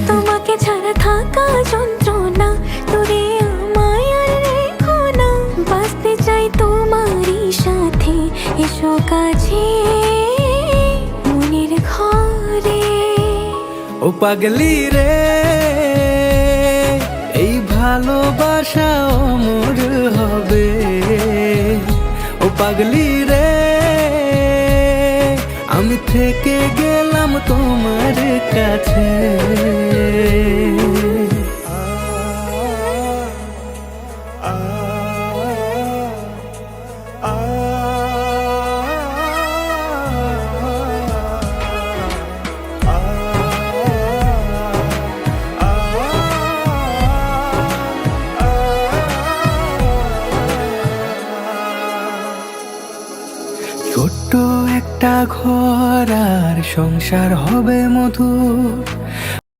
তোমাকে ছাড়া থাকা যন্ত্রণা, দূরে আমায় আর রেখো না। বাঁচতে চাই তোমারই সাথে, এসো কাছে মনের ঘরে। ও পাগলি রে, এই ভালোবাসা অমর হবে। ও পাগলি রে, আমি থেকে গেলাম তোমার কাছে। ছোট্ট একটা ঘর আর সংসার হবে মধুর।